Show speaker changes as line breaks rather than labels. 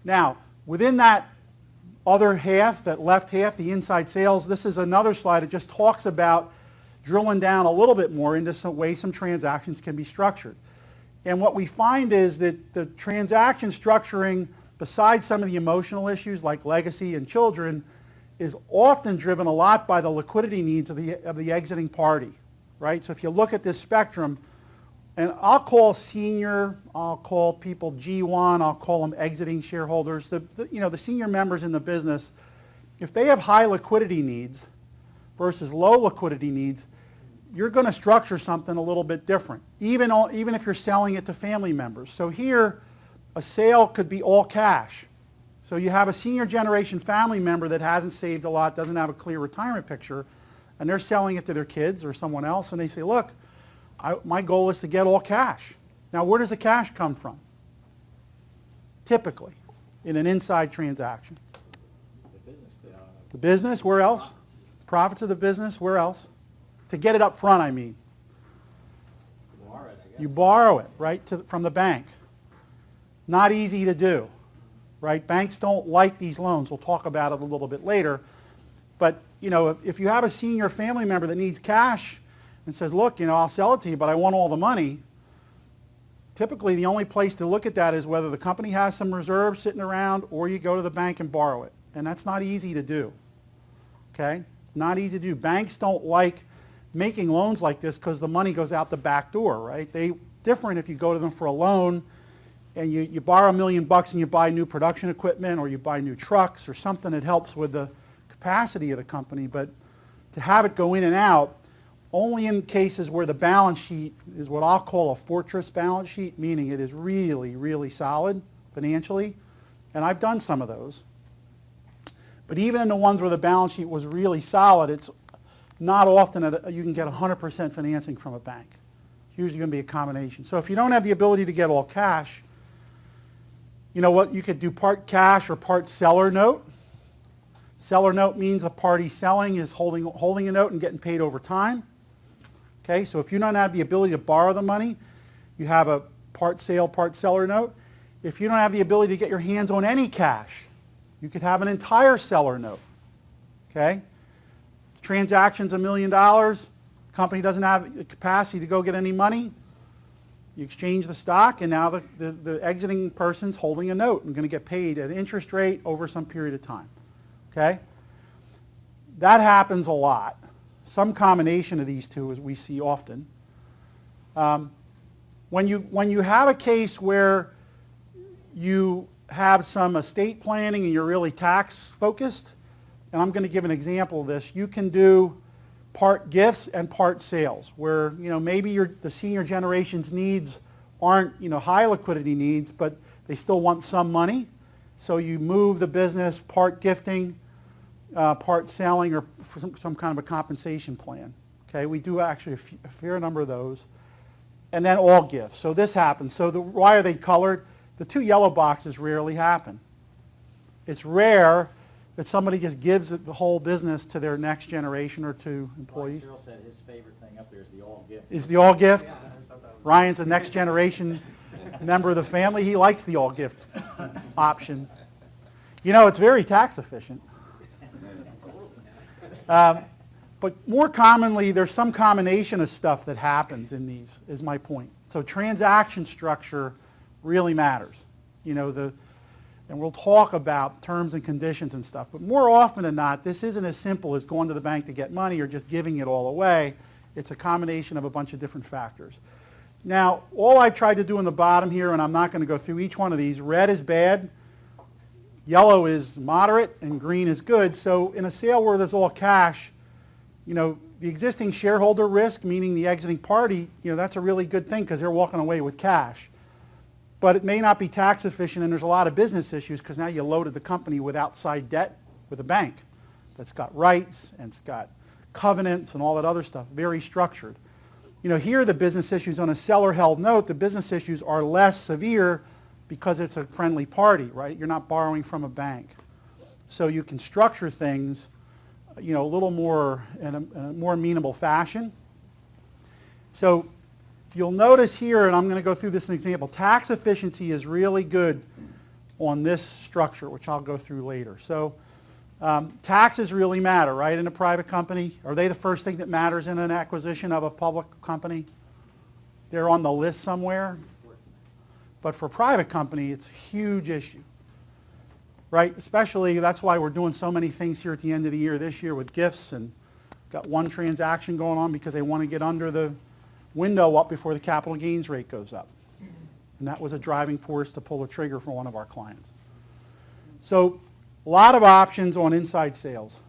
Now, within that other half, that left half, the inside sales, this is another slide that just talks about drilling down a little bit more into some ways some transactions can be structured. And what we find is that the transaction structuring, besides some of the emotional issues like legacy and children, is often driven a lot by the liquidity needs of the exiting party, right? So if you look at this spectrum, and I'll call senior, I'll call people G1, I'll call them exiting shareholders, the senior members in the business, if they have high liquidity needs versus low liquidity needs, you're going to structure something a little bit different, even if you're selling it to family members. So here, a sale could be all cash. So you have a senior generation family member that hasn't saved a lot, doesn't have a clear retirement picture, and they're selling it to their kids or someone else, and they say, look, my goal is to get all cash. Now, where does the cash come from? Typically, in an inside transaction. The business, where else? Profits of the business, where else? To get it up front, I mean. You borrow it, right, from the bank. Not easy to do, right? Banks don't like these loans. We'll talk about it a little bit later. But, if you have a senior family member that needs cash and says, look, I'll sell it to you, but I want all the money, typically the only place to look at that is whether the company has some reserves sitting around or you go to the bank and borrow it. And that's not easy to do, okay? Not easy to do. Banks don't like making loans like this because the money goes out the back door, right? Different if you go to them for a loan and you borrow $1 million and you buy new production equipment or you buy new trucks or something that helps with the capacity of the company. But to have it go in and out, only in cases where the balance sheet is what I'll call a fortress balance sheet, meaning it is really, really solid financially. And I've done some of those. But even in the ones where the balance sheet was really solid, it's not often you can get 100% financing from a bank. It's usually going to be a combination. So if you don't have the ability to get all cash, you know what? You could do part cash or part seller note. Seller note means the party selling is holding a note and getting paid over time. Okay, so if you don't have the ability to borrow the money, you have a part sale, part seller note. If you don't have the ability to get your hands on any cash, you could have an entire seller note. Okay? Transaction's $1 million. Company doesn't have the capacity to go get any money. You exchange the stock, and now the exiting person's holding a note and going to get paid at an interest rate over some period of time. Okay? That happens a lot. Some combination of these two, as we see often. When you have a case where you have some estate planning and you're really tax focused, and I'm going to give an example of this, you can do part gifts and part sales, where maybe the senior generation's needs aren't high liquidity needs, but they still want some money. So you move the business part gifting, part selling, or for some kind of a compensation plan. Okay, we do actually a fair number of those. And then all gifts. So this happens. So why are they colored? The two yellow boxes rarely happen. It's rare that somebody just gives the whole business to their next generation or to employees.
Ryan said his favorite thing up there is the all gift.
Is the all gift? Yeah, Ryan's a next generation member of the family. He likes the all gift option. It's very tax efficient. But more commonly, there's some combination of stuff that happens in these, is my point. So transaction structure really matters. And we'll talk about terms and conditions and stuff. But more often than not, this isn't as simple as going to the bank to get money or just giving it all away. It's a combination of a bunch of different factors. Now, all I've tried to do in the bottom here, and I'm not going to go through each one of these, red is bad, yellow is moderate, and green is good. So in a sale where there's all cash, the existing shareholder risk, meaning the exiting party, that's a really good thing because they're walking away with cash. But it may not be tax efficient, and there's a lot of business issues because now you loaded the company with outside debt with a bank that's got rights and it's got covenants and all that other stuff, very structured. Here the business issues on a seller-held note, the business issues are less severe because it's a friendly party, right? You're not borrowing from a bank. So you can structure things, a little more in a more amenable fashion. So you'll notice here, and I'm going to go through this in an example, tax efficiency is really good on this structure, which I'll go through later. So taxes really matter, right, in a private company? Are they the first thing that matters in an acquisition of a public company? They're on the list somewhere. But for a private company, it's a huge issue, right? Especially, that's why we're doing so many things here at the end of the year this year with gifts, and got one transaction going on because they want to get under the window up before the capital gains rate goes up. And that was a driving force to pull the trigger for one of our clients. So a lot of options on inside sales.